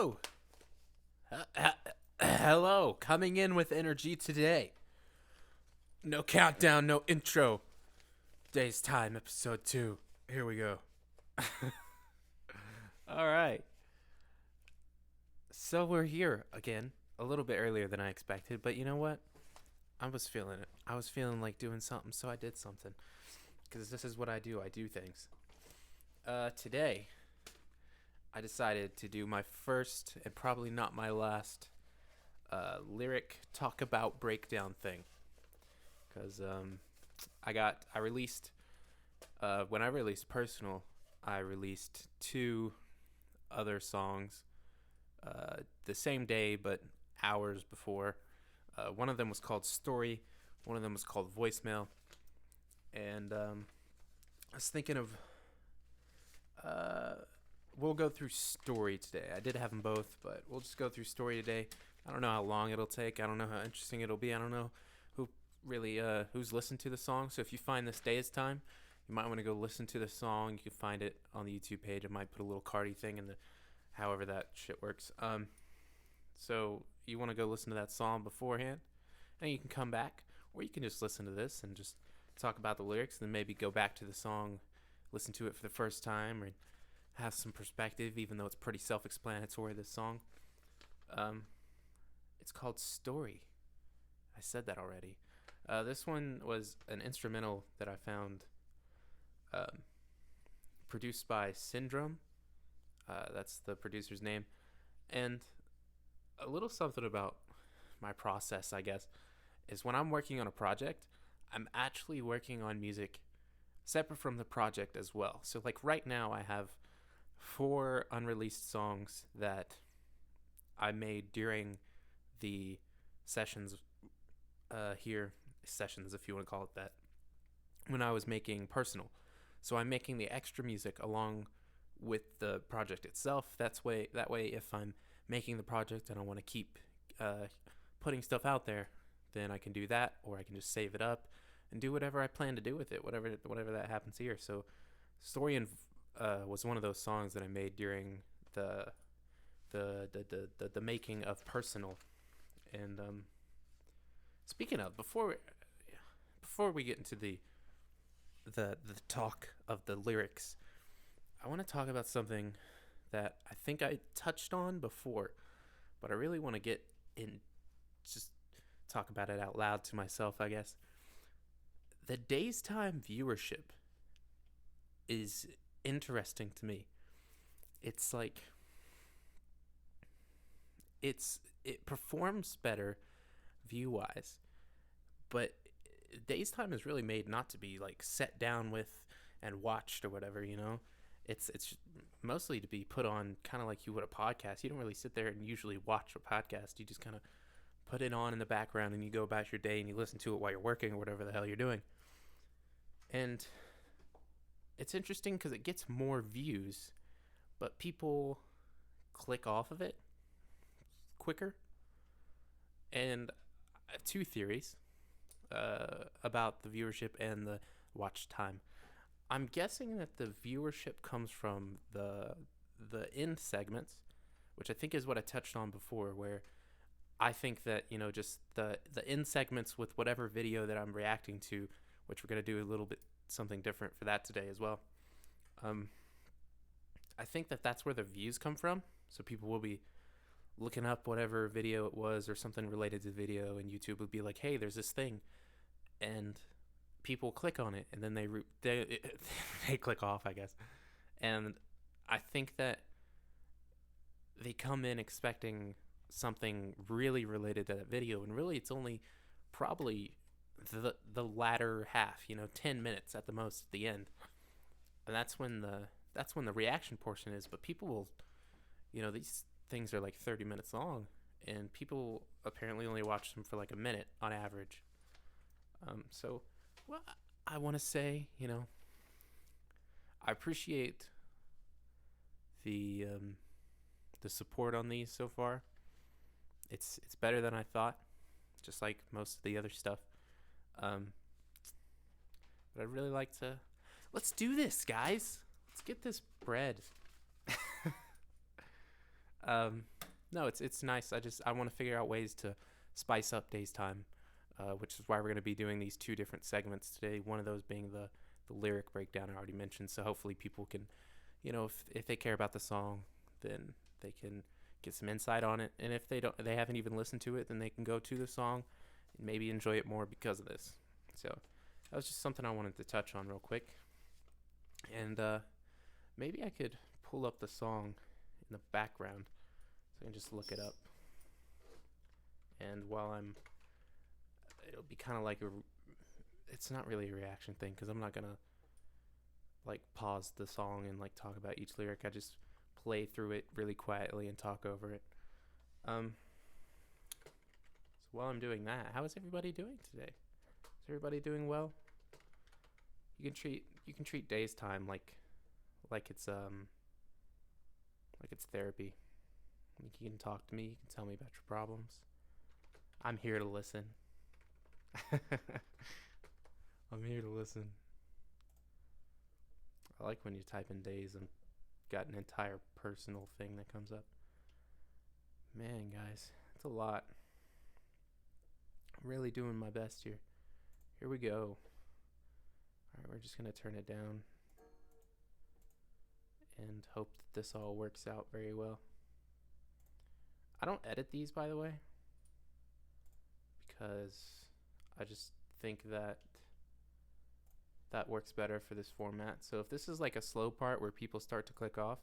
Hello. Hello. Coming in with energy today. No countdown, no intro. Dae's Time, Episode 2. Here we go. All right. So we're here again, a little bit earlier than I expected, but you know what? I was feeling it. I was feeling like doing something, so I did something. Because this is what I do. I do things. Today, I decided to do my first, and probably not my last, lyric talk about breakdown thing. Because I released, when I released Personal, I released 2 other songs the same day, but hours before. One of them was called Story, one of them was called Voicemail, and I was thinking of, we'll go through Story today. I did have them both, but we'll just go through Story today. I don't know how long it'll take. I don't know how interesting it'll be. I don't know who's listened to the song. So if you find this Dae's Time, you might want to go listen to the song. You can find it on the YouTube page. I might put a little cardy thing in the, however that shit works. So you want to go listen to that song beforehand, and you can come back, or you can just listen to this and just talk about the lyrics, and then maybe go back to the song, listen to it for the first time, or have some perspective, even though it's pretty self-explanatory, this song. It's called Story. I said that already. This one was an instrumental that I found, produced by Syndrome. That's the producer's name. And a little something about my process, I guess, is when I'm working on a project, I'm actually working on music separate from the project as well. So like right now I have 4 unreleased songs that I made during the sessions here, sessions if you want to call it that, when I was making Personal. So I'm making the extra music along with the project itself. That way if I'm making the project and I want to keep putting stuff out there, then I can do that, or I can just save it up and do whatever I plan to do with it, whatever that happens here. So Story and was one of those songs that I made during the making of Personal. And speaking of, before we get into the talk of the lyrics, I want to talk about something that I think I touched on before, but I really want to get in, just talk about it out loud to myself, I guess. The Dae's Time viewership is interesting to me. It's like, it performs better view-wise, but Dae's Time is really made not to be like set down with and watched or whatever, you know. It's mostly to be put on kind of like you would a podcast. You don't really sit there and usually watch a podcast. You just kind of put it on in the background and you go about your day and you listen to it while you're working or whatever the hell you're doing. And it's interesting because it gets more views, but people click off of it quicker. And I have 2 theories about the viewership and the watch time. I'm guessing that the viewership comes from the end segments, which I think is what I touched on before, where I think that, you know, just the end segments with whatever video that I'm reacting to, which we're going to do a little bit something different for that today as well. I think that that's where the views come from. So people will be looking up whatever video it was or something related to the video, and YouTube would be like, hey, there's this thing. And people click on it, and then they click off, I guess. And I think that they come in expecting something really related to that video, and really it's only probably the latter half, 10 minutes at the most at the end. And that's when the reaction portion is. But people will, these things are like 30 minutes long, and people apparently only watch them for like a minute on average. So, well, I want to say, I appreciate the support on these so far. It's better than I thought, just like most of the other stuff. But I'd really like to, let's do this, guys. Let's get this bread. um, no, it's nice. I want to figure out ways to spice up Days Time, which is why we're going to be doing these two different segments today. One of those being the lyric breakdown I already mentioned. So hopefully people can, if they care about the song, then they can get some insight on it. And if they haven't even listened to it, then they can go to the song and maybe enjoy it more because of this. So that was just something I wanted to touch on real quick. And maybe I could pull up the song in the background so I can just look it up. And it'll be kind of like it's not really a reaction thing because I'm not gonna like pause the song and like talk about each lyric. I just play through it really quietly and talk over it. So while I'm doing that, how is everybody doing today? Is everybody doing well? You can treat Days Time like it's therapy. Like you can talk to me, you can tell me about your problems. I'm here to listen. I'm here to listen. I like when you type in Days and got an entire personal thing that comes up. Man, guys, it's a lot. I'm really doing my best here. Here we go. Alright, we're just going to turn it down and hope that this all works out very well. I don't edit these, by the way, because I just think that works better for this format. So if this is like a slow part where people start to click off,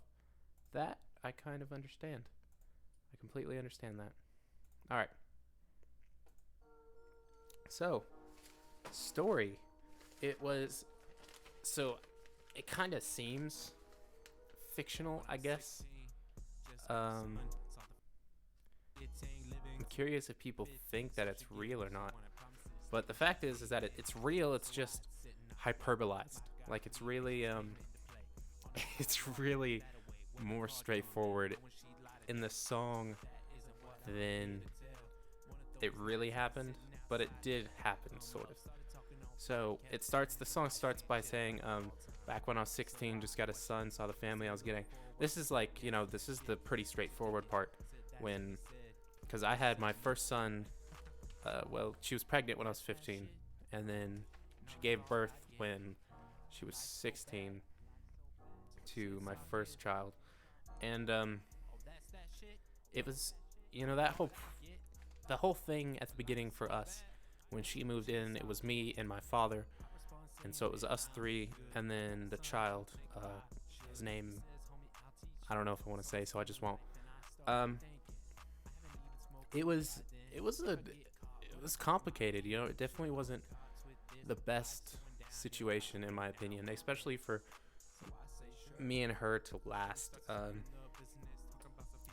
that I kind of understand. I completely understand that. All right. So, story. It kind of seems fictional, I guess. I'm curious if people think that it's real or not. But the fact is that it's real. It's just hyperbolized. Like it's really more straightforward in the song than it really happened, but it did happen, sort of. So the song starts by saying, back when I was 16, just got a son, saw the family I was getting. This is like, this is the pretty straightforward part because I had my first son, she was pregnant when I was 15, and then she gave birth when she was 16 to my first child. And it was, the whole thing at the beginning for us, when she moved in, it was me and my father, and so it was us three, and then the child, his name, I don't know if I want to say, so I just won't. It was complicated, it definitely wasn't the best situation in my opinion, especially for me and her to last,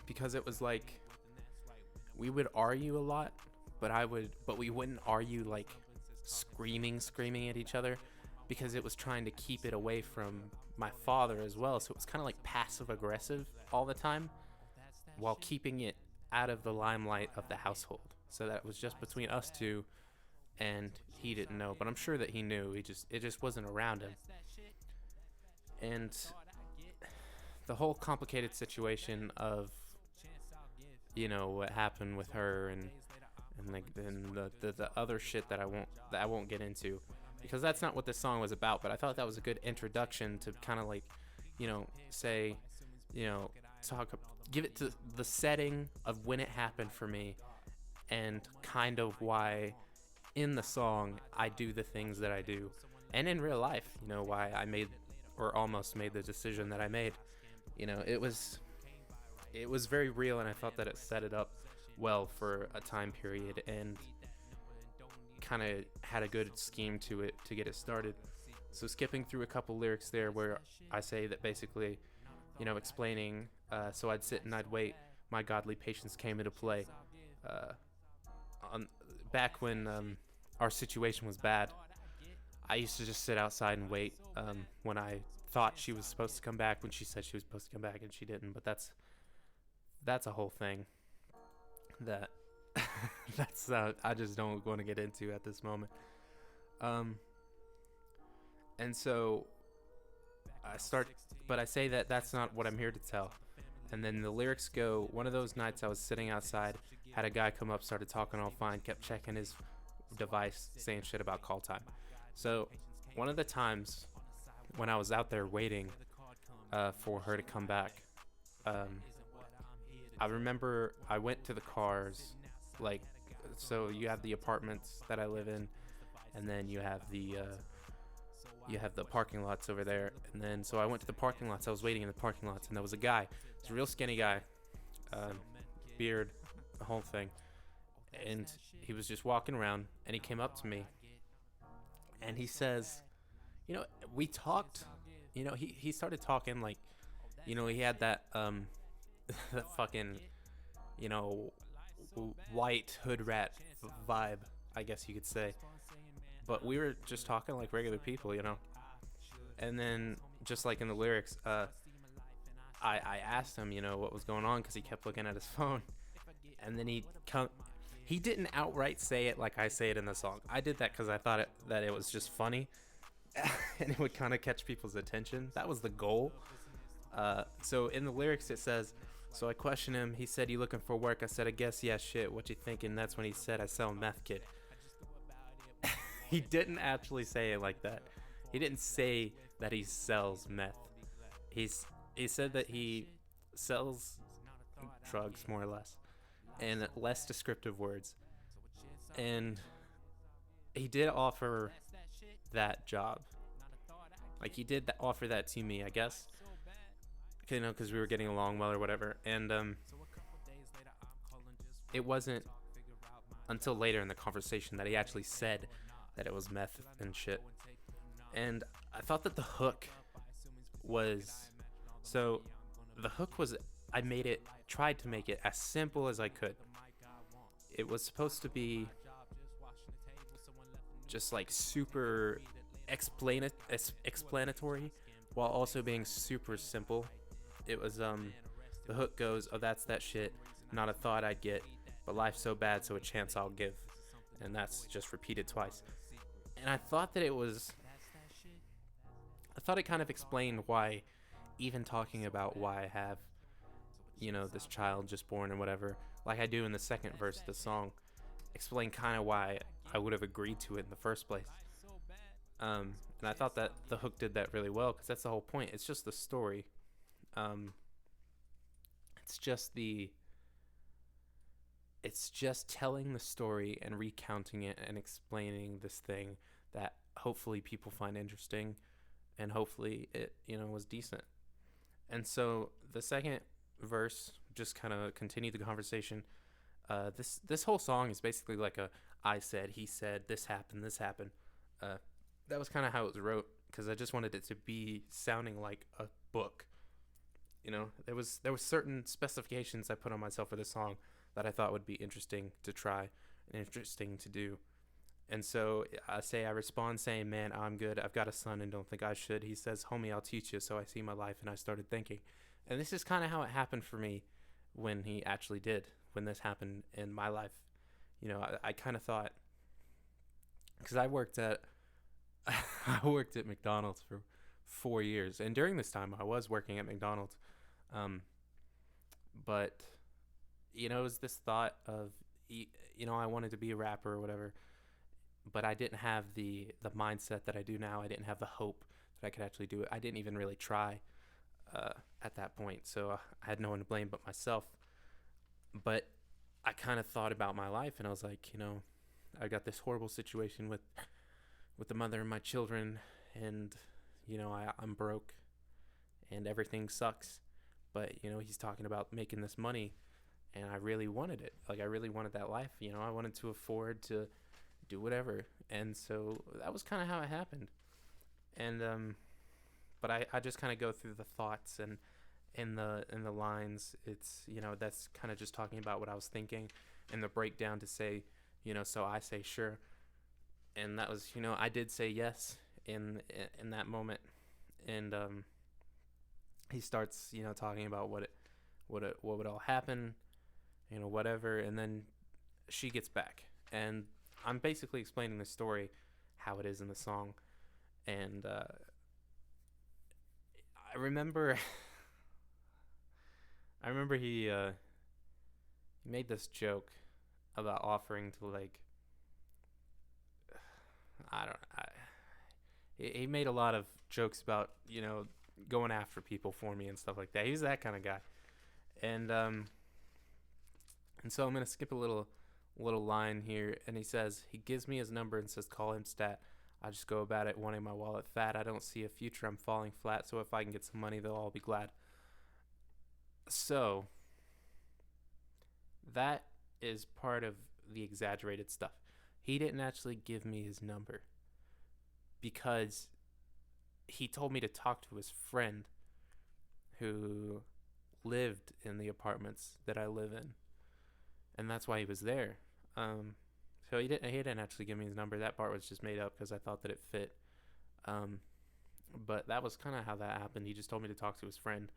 because it was like we would argue a lot, but we wouldn't argue like screaming at each other, because it was trying to keep it away from my father as well. So it was kind of like passive aggressive all the time while keeping it out of the limelight of the household, so that it was just between us two, and he didn't know, but I'm sure that he knew. It just wasn't around him. And the whole complicated situation of what happened with her and like then the other shit that I won't get into, because that's not what this song was about. But I thought that was a good introduction to kind of like say give it to the setting of when it happened for me, and kind of why in the song I do the things that I do, and in real life why I made or almost made the decision that I made. It was very real, and I thought that it set it up well for a time period and kind of had a good scheme to it to get it started. So skipping through a couple lyrics there where I say that basically, explaining, so I'd sit and I'd wait, my godly patience came into play. Back when our situation was bad, I used to just sit outside and wait when I thought she was supposed to come back, when she said she was supposed to come back and she didn't. But that's a whole thing that I just don't want to get into at this moment. And so I say that that's not what I'm here to tell. And then the lyrics go, one of those nights I was sitting outside, had a guy come up, started talking all fine, kept checking his device, saying shit about call time. So one of the times when I was out there waiting for her to come back, um, I remember I went to the cars, like, so you have the apartments that I live in, and then you have the parking lots over there. And then so I went to the parking lots. I was waiting in the parking lots, and there was a guy. He's a real skinny guy, beard, the whole thing. And he was just walking around, and he came up to me, and he says, we talked. He started talking like, he had that that fucking, white hood rat vibe, I guess you could say. But we were just talking like regular people, And then, just like in the lyrics, I asked him, what was going on, because he kept looking at his phone. And then he didn't outright say it like I say it in the song. I did that because I thought that it was just funny, and it would kind of catch people's attention. That was the goal. So in the lyrics it says, so I questioned him. He said, "You looking for work?" I said, "I guess, yeah, shit. What you thinking?" That's when he said, "I sell meth, kid." He didn't actually say it like that. He didn't say that he sells meth. He said that he sells drugs, more or less, and less descriptive words. And he did offer that job. Like, he did offer that to me, I guess. Because we were getting along well or whatever. And it wasn't until later in the conversation that he actually said that it was meth and shit. And I thought that the hook was... So, the hook was... tried to make it as simple as I could. It was supposed to be just like super explanatory while also being super simple. It was the hook goes, "Oh, that's that shit, not a thought I'd get, but life's so bad, so a chance I'll give." And that's just repeated twice. And I thought that it kind of explained why, even talking about why I have, this child just born and whatever, like I do in the second verse of the song, explain kind of why I would have agreed to it in the first place. And I thought that the hook did that really well, because that's the whole point. It's just the story. It's just telling the story and recounting it and explaining this thing that hopefully people find interesting, and hopefully it, was decent. And so the second verse just kind of continued the conversation. This whole song is basically like a I said, he said, this happened. That was kind of how it was wrote, because I just wanted it to be sounding like a book. There was certain specifications I put on myself for this song that I thought would be interesting to try and interesting to do. And so I respond saying, "Man, I'm good. I've got a son and don't think I should." He says, "Homie, I'll teach you." So I see my life and I started thinking. And this is kind of how it happened for me when this happened in my life. I kind of thought, because I worked at McDonald's for 4 years. And during this time I was working at McDonald's. But, it was this thought of, I wanted to be a rapper or whatever, but I didn't have the mindset that I do now. I didn't have the hope that I could actually do it. I didn't even really try at that point. So I had no one to blame but myself. But I kind of thought about my life, and I was like, I got this horrible situation with the mother and my children, and, I'm broke and everything sucks. But, he's talking about making this money, and I really wanted it. Like, I really wanted that life. I wanted to afford to do whatever. And so that was kind of how it happened. And, but I just kind of go through the thoughts, and in the lines, it's, that's kind of just talking about what I was thinking, and the breakdown to say, so I say sure. And that was, I did say yes in that moment. And, he starts, talking about what would all happen, whatever. And then she gets back, and I'm basically explaining the story, how it is in the song. And, I remember I remember he made this joke about offering to like I don't I, he made a lot of jokes about going after people for me and stuff like that. He's that kind of guy, and so I'm gonna skip a little line here, and he says he gives me his number and says call him stat. I just go about it wanting my wallet fat. I don't see a future. I'm falling flat. So if I can get some money, they'll all be glad. So that is part of the exaggerated stuff. He didn't actually give me his number because he told me to talk to his friend who lived in the apartments that I live in, and that's why he was there. So he didn't actually give me his number. That part was just made up because I thought that it fit. Um, but that was kind of how that happened. He just told me to talk to his friend,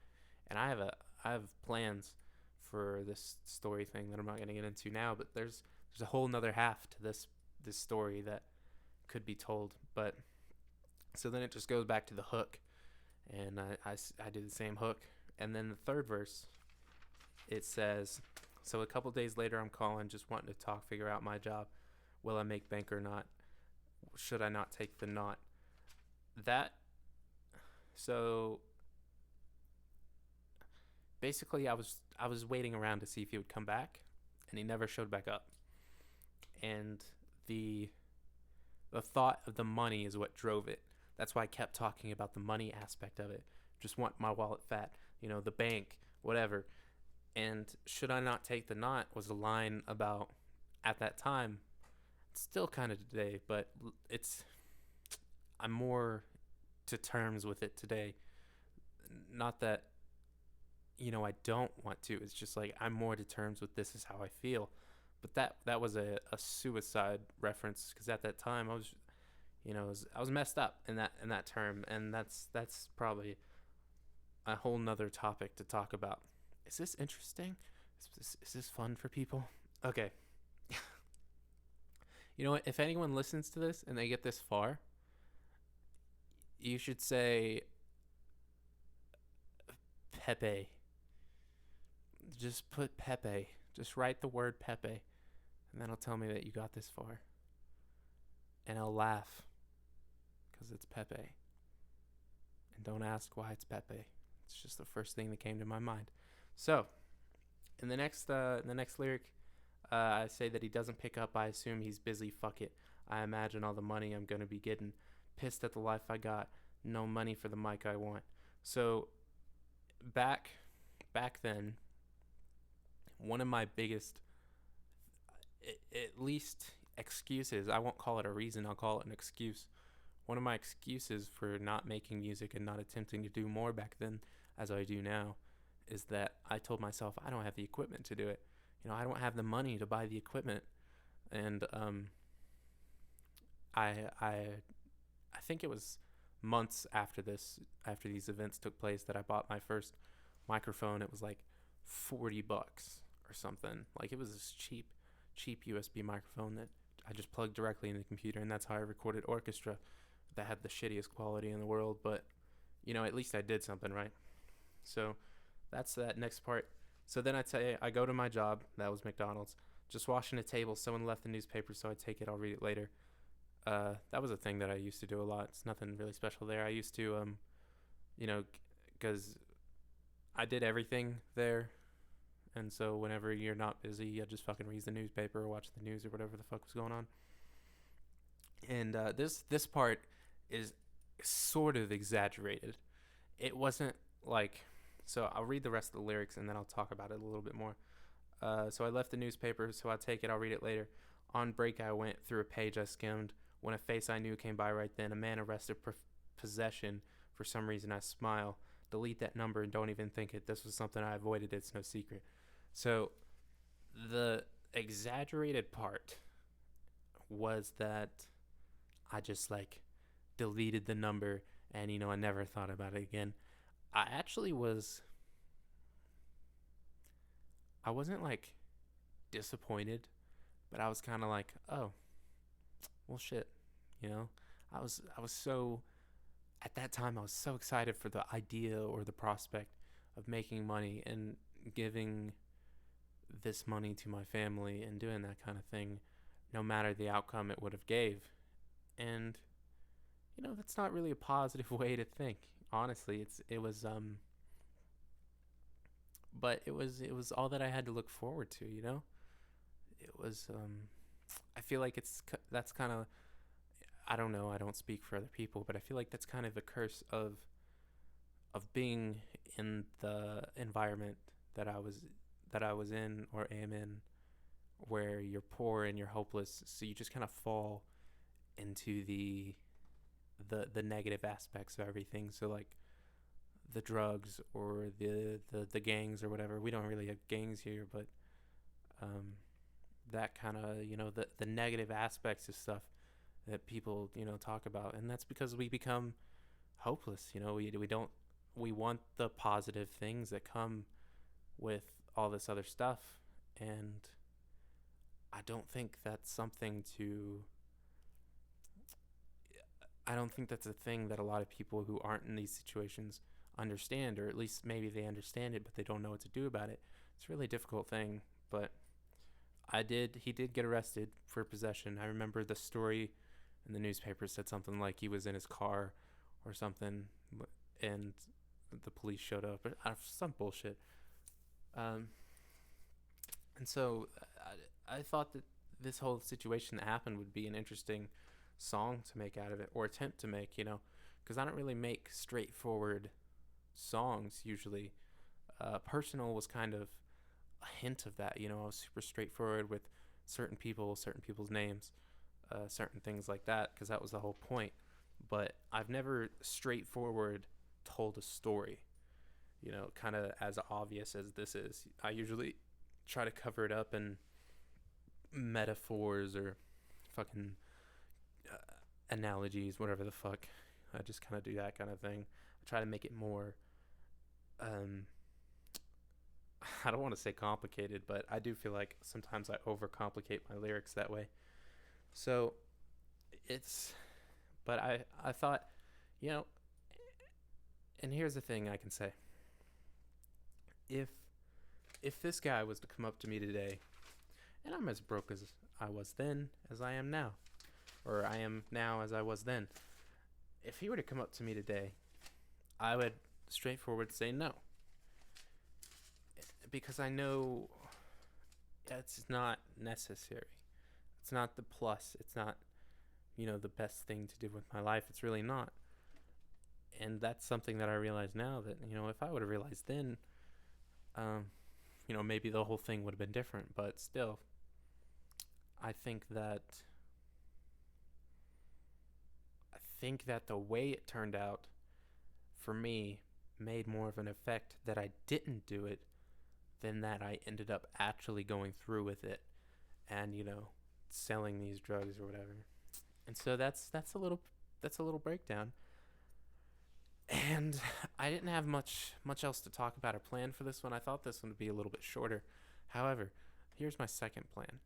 and I have plans for this story thing that I'm not going to get into now. But there's a whole nother half to this story that could be told. But so then it just goes back to the hook, and I did the same hook, and then the third verse, it says, so a couple days later I'm calling, just wanting to talk, figure out my job. Will I make bank or not? Should I not take the knot? That so basically I was waiting around to see if he would come back, and he never showed back up. And the the thought of the money is what drove it. That's why I kept talking about the money aspect of it. Just want my wallet fat, the bank, whatever. And should I not take the knot was a line about at that time. It's still kind of today, but I'm more to terms with it today. Not that I don't want to. It's just like I'm more to terms with this is how I feel. But that was a suicide reference because at that time I was I was messed up in that term, and that's probably a whole nother topic to talk about. Is this interesting? Is this fun for people? Okay. You know what? If anyone listens to this and they get this far, you should say Pepe. Just put Pepe. Just write the word Pepe, and that'll tell me that you got this far. And I'll laugh because it's Pepe. And don't ask why it's Pepe. It's just the first thing that came to my mind. So, in the next lyric, I say that he doesn't pick up. I assume he's busy. Fuck it. I imagine all the money I'm gonna be getting. Pissed at the life I got. No money for the mic I want. So, back then, one of my biggest, at least excuses. I won't call it a reason. I'll call it an excuse. One of my excuses for not making music and not attempting to do more back then, as I do now, is that I told myself I don't have the equipment to do it. I don't have the money to buy the equipment, and I think it was months after these events took place that I bought my first microphone. It was like $40 or something. Like it was this cheap USB microphone that I just plugged directly into the computer, and that's how I recorded orchestra that had the shittiest quality in the world, but at least I did something right. So that's that next part. So then I go to my job. That was McDonald's. Just washing a table. Someone left the newspaper, so I take it. I'll read it later. That was a thing that I used to do a lot. It's nothing really special there. I used to, because I did everything there. And so whenever you're not busy, I just fucking read the newspaper or watch the news or whatever the fuck was going on. And this part is sort of exaggerated. It wasn't like... So I'll read the rest of the lyrics and then I'll talk about it a little bit more. So I left the newspaper, so I'll take it. I'll read it later. On break, I went through a page I skimmed. When a face I knew came by right then, a man arrested possession. For some reason, I smile. Delete that number and don't even think it. This was something I avoided. It's no secret. So the exaggerated part was that I just deleted the number and I never thought about it again. I wasn't disappointed, but I was kind of like, oh, well, shit, I was so, at that time I was so excited for the idea or the prospect of making money and giving this money to my family and doing that kind of thing, no matter the outcome it would have gave. And that's not really a positive way to think. Honestly, it was but it was all that I had to look forward to. It was I feel like that's kind of, I don't know, I don't speak for other people, but I feel like that's kind of the curse of being in the environment that I was in or am in, where you're poor and you're hopeless, so you just kind of fall into the negative aspects of everything. So like the drugs or the gangs or whatever. We don't really have gangs here, but that kind of, the negative aspects of stuff that people talk about. And that's because we become hopeless. We want the positive things that come with all this other stuff. And I don't think that's something to I don't think that's a thing that a lot of people who aren't in these situations understand, or at least maybe they understand it, but they don't know what to do about it. It's a really difficult thing, but he did get arrested for possession. I remember the story in the newspaper said something like he was in his car or something, and the police showed up, or some bullshit. And so I thought that this whole situation that happened would be an interesting song to make out of it, or attempt to make, because I don't really make straightforward songs usually. Personal was kind of a hint of that. I was super straightforward with certain people's names, certain things like that, because that was the whole point. But I've never straightforward told a story, kind of as obvious as this is. I usually try to cover it up in metaphors or fucking analogies, whatever the fuck. I just kind of do that kind of thing. I try to make it more I don't want to say complicated, but I do feel like sometimes I overcomplicate my lyrics that way. So but I thought, and here's the thing I can say. If this guy was to come up to me today, and I'm as broke as I was then as I am now, or I am now as I was then, if he were to come up to me today, I would straightforward say no. Because I know it's not necessary. It's not the plus. It's not, the best thing to do with my life. It's really not. And that's something that I realize now that, if I would have realized then, maybe the whole thing would have been different. But still, I think that the way it turned out for me made more of an effect that I didn't do it than that I ended up actually going through with it and, selling these drugs or whatever. And so that's a little breakdown. And I didn't have much else to talk about or plan for this one. I thought this one would be a little bit shorter. However, here's my second plan.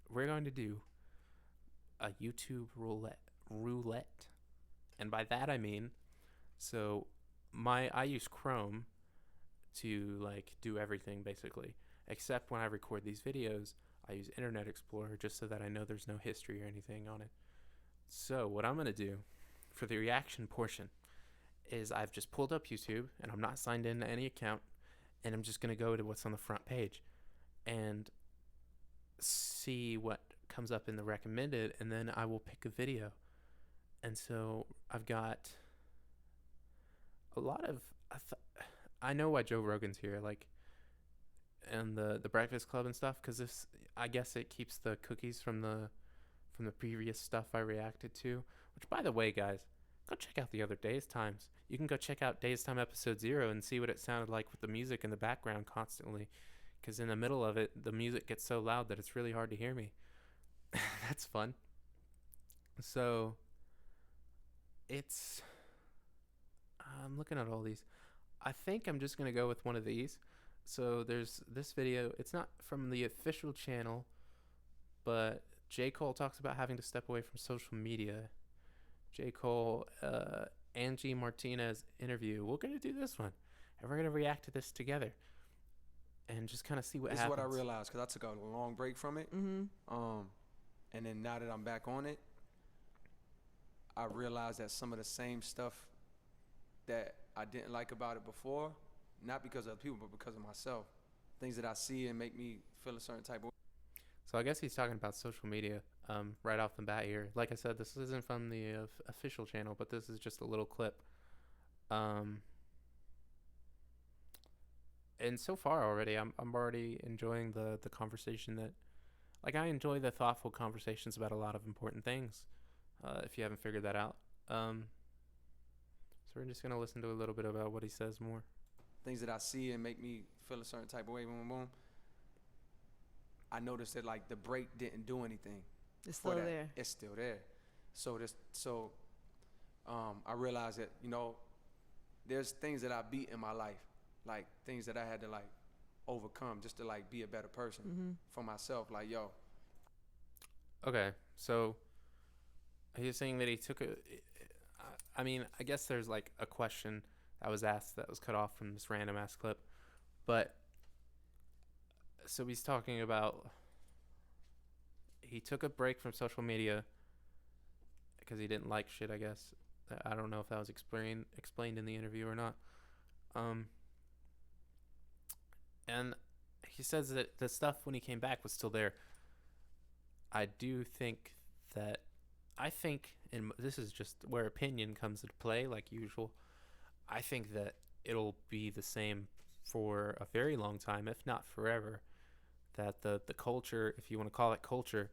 We're going to do a YouTube roulette. And by that I mean, so I use Chrome to do everything basically, except when I record these videos, I use Internet Explorer just so that I know there's no history or anything on it. So what I'm going to do for the reaction portion is I've just pulled up YouTube and I'm not signed into any account, and I'm just going to go to what's on the front page and see what comes up in the recommended, and then I will pick a video. And so I've got a lot of I know why Joe Rogan's here, and the Breakfast Club and stuff, because I guess it keeps the cookies from the previous stuff I reacted to. Which, by the way, guys, go check out the other DaeseTimes. You can go check out DaeseTime-Episode 0 and see what it sounded like with the music in the background constantly, because in the middle of it, the music gets so loud that it's really hard to hear me. That's fun. So I'm looking at all these. I think I'm just going to go with one of these. So there's this video. It's not from the official channel, but J. Cole talks about having to step away from social media. J. Cole, Angie Martinez interview. We're going to do this one, and we're going to react to this together. and just kind of see what This happens. is what I realized, because I took a long break from it. And then now that I'm back on it, I realized that some of the same stuff that I didn't like about it before, not because of other people, but because of myself, things that I see and make me feel a certain type of way. So I guess he's talking about social media right off the bat here. Like I said, this isn't from the official channel, but this is just a little clip. And so far already, I'm already enjoying the conversation that, like, I enjoy the thoughtful conversations about a lot of important things. If you haven't figured that out, so we're just gonna listen to a little bit about what he says more. Things that I see and make me feel a certain type of way, boom, boom, boom. I noticed that like the break didn't do anything. It's still there. It's still there. So I realized that, you know, there's things that I beat in my life, like things that I had to like overcome just to like be a better person for myself. Like, yo. Okay, so he's saying that he took a. I mean, I guess there's like a question that was asked that was cut off from this random ass clip, but so he's talking about he took a break from social media because he didn't like shit, I guess. I don't know if that was explained in the interview or not. And he says that the stuff when he came back was still there. I think, and this is just where opinion comes into play, like usual. I think that it'll be the same for a very long time, if not forever. That the culture, if you want to call it culture,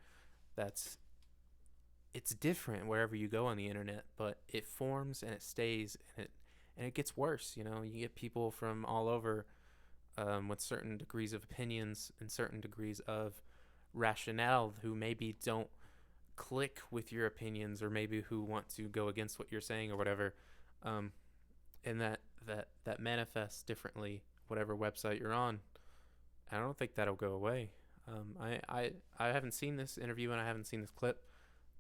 it's different wherever you go on the internet, but it forms and it stays, and it gets worse. You know, you get people from all over with certain degrees of opinions and certain degrees of rationale who maybe don't click with your opinions, or maybe who want to go against what you're saying or whatever, and that manifests differently whatever website you're on. I don't think that'll go away. I haven't seen this interview and I haven't seen this clip,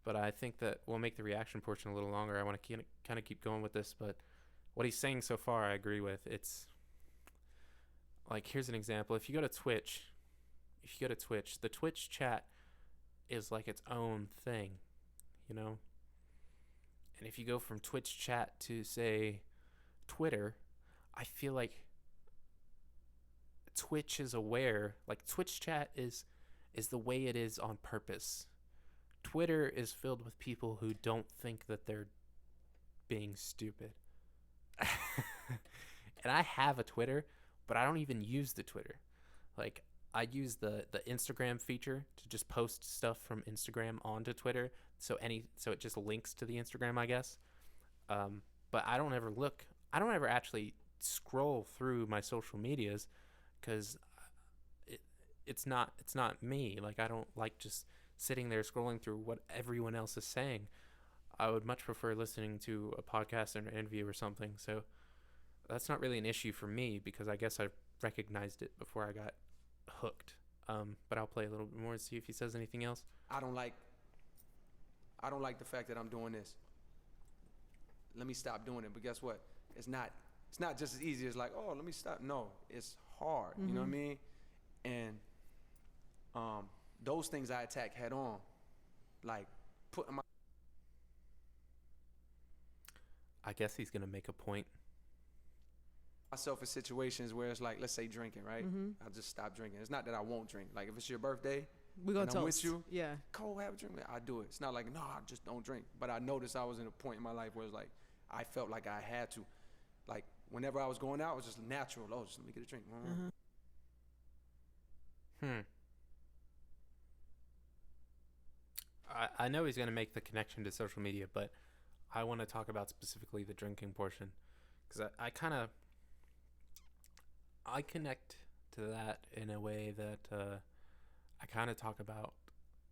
but I think that we'll make the reaction portion a little longer. I want to kind of keep going with this, but what he's saying so far I agree with. It's like, here's an example. If you go to Twitch, the Twitch chat is like its own thing, you know? And if you go from Twitch chat to, say, Twitter, I feel like Twitch is aware, like Twitch chat is the way it is on purpose. Twitter is filled with people who don't think that they're being stupid. And I have a Twitter, but I don't even use the Twitter. Like, I use the Instagram feature to just post stuff from Instagram onto Twitter, so it just links to the Instagram, I guess. But I don't ever actually scroll through my social medias, because it's not me. Like, I don't like just sitting there scrolling through what everyone else is saying. I would much prefer listening to a podcast or an interview or something. So that's not really an issue for me, because I guess I recognized it before I got hooked. But I'll play a little bit more and see if he says anything else. I don't like the fact that I'm doing this. Let me stop doing it. But guess what? It's not just as easy as like, oh, let me stop. No, it's hard. You know what I mean? And those things I attack head on, like putting I guess he's gonna make a point. myself in situations where it's like, let's say drinking, right? I'll just stop drinking. It's not that I won't drink. Like, if it's your birthday, We're gonna and toast. I'm with you, Yeah. Cole, have a drink. I do it. It's not like, no, I just don't drink. But I noticed I was in a point in my life where it's like, I felt like I had to. Like, whenever I was going out, it was just natural. Oh, just let me get a drink. I know he's gonna make the connection to social media, but I want to talk about specifically the drinking portion, because I connect to that in a way that I kind of talk about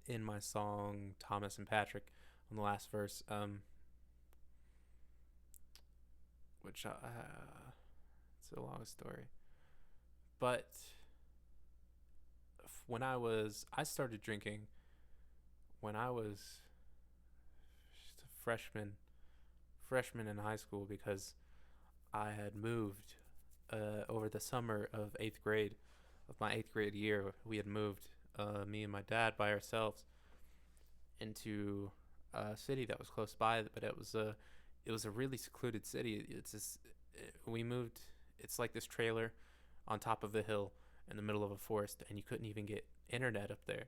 in my song Thomas and Patrick on the last verse, which it's a long story. But when I started drinking when I was just a freshman in high school, because I had moved over the summer of 8th grade. of my 8th grade year, we had moved, me and my dad by ourselves, into a city that was close by, but it was a really secluded city. We moved. It's like this trailer on top of a hill in the middle of a forest, and you couldn't even get internet up there.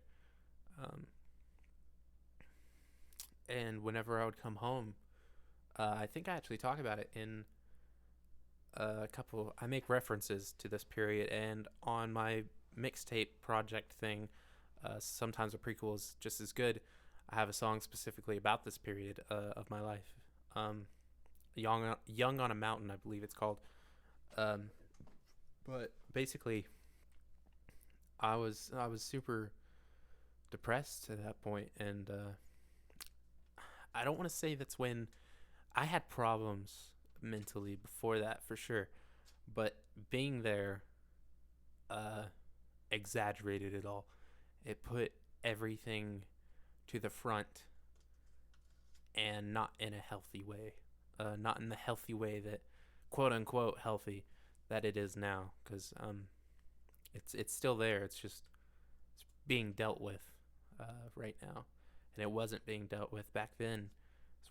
Um, and whenever I would come home, I think I actually talk about it in a couple. I make references to this period, and on my mixtape project thing, sometimes a prequel is just as good. I have a song specifically about this period of my life. Young on a Mountain, I believe it's called. But basically, I was super depressed at that point, and I don't want to say that's when I had problems mentally before that for sure, but being there exaggerated it all. It put everything to the front, and not in a healthy way. Not in the healthy way that, quote unquote, healthy that it is now, because it's still there. It's just it's being dealt with right now, and it wasn't being dealt with back then.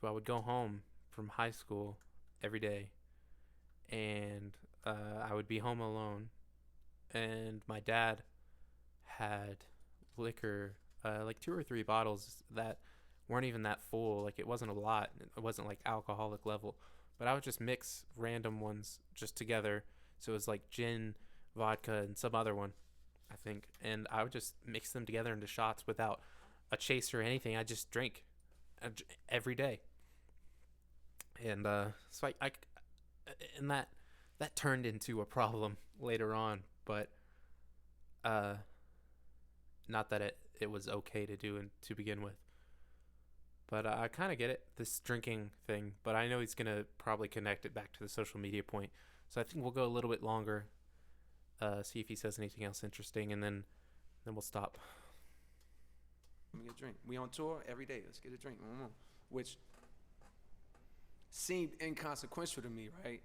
So I would go home from high school every day, and I would be home alone, and my dad had liquor, like 2 or 3 bottles that weren't even that full. Like, it wasn't a lot. It wasn't like alcoholic level, but I would just mix random ones just together. So it was like gin, vodka, and some other one, I think. And I would just mix them together into shots without a chaser or anything. I just drink every day. And so I and that turned into a problem later on, but not that it was okay to do to begin with. But I kind of get it, this drinking thing. But I know he's going to probably connect it back to the social media point. So I think we'll go a little bit longer, see if he says anything else interesting, and then we'll stop. Let me get a drink. We on tour every day. Let's get a drink. Which seemed inconsequential to me, right?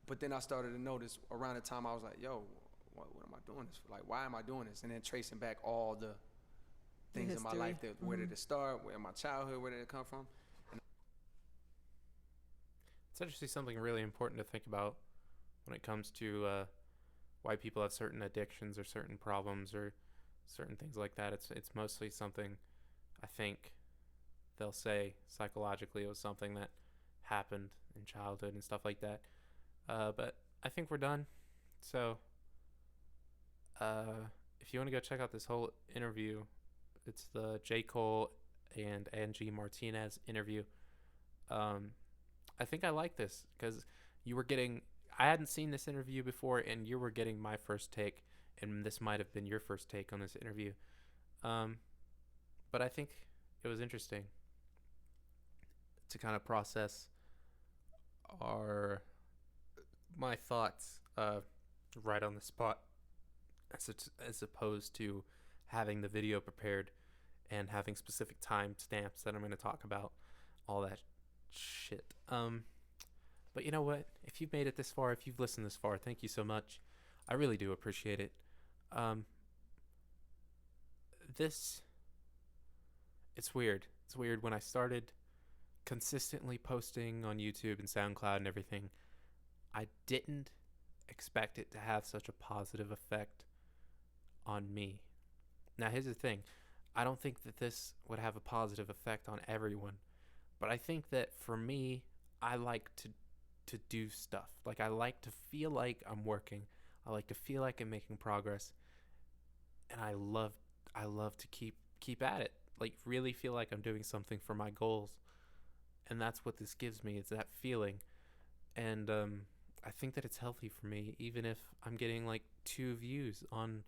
But then I started to notice around the time I was like, yo, what am I doing this for? Like, why am I doing this? And then tracing back all the things in my life, where did it start, where my childhood, where did it come from? It's actually something really important to think about when it comes to why people have certain addictions or certain problems or certain things like that. It's mostly something, I think they'll say psychologically it was something that happened in childhood and stuff like that. But I think we're done. So if you want to go check out this whole interview, it's the J. Cole and Angie Martinez interview. I think I like this because I hadn't seen this interview before, and you were getting my first take, and this might have been your first take on this interview. But I think it was interesting to kind of process my thoughts right on the spot, as opposed to having the video prepared and having specific time stamps that I'm going to talk about, all that shit. But you know what? If you've made it this far, if you've listened this far, thank you so much. I really do appreciate it. It's weird. It's weird. When I started consistently posting on YouTube and SoundCloud and everything, I didn't expect it to have such a positive effect on me. Now, here's the thing. I don't think that this would have a positive effect on everyone, but I think that for me, I like to do stuff. Like, I like to feel like I'm working. I like to feel like I'm making progress, and I love to keep at it. Like, really feel like I'm doing something for my goals, and that's what this gives me. It's that feeling, and I think that it's healthy for me, even if I'm getting like 2 views on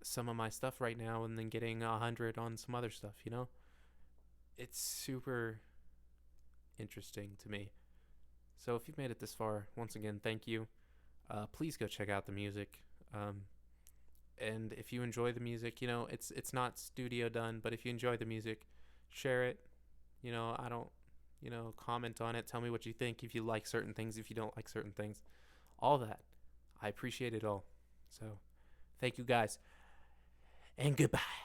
some of my stuff right now, and then getting 100 on some other stuff. It's super interesting to me. So if you've made it this far, once again, thank you. Please go check out the music. And if you enjoy the music, it's not studio done, but if you enjoy the music, share it. I don't, comment on it. Tell me what you think. If you like certain things, if you don't like certain things, all that. I appreciate it all. So thank you guys, and goodbye.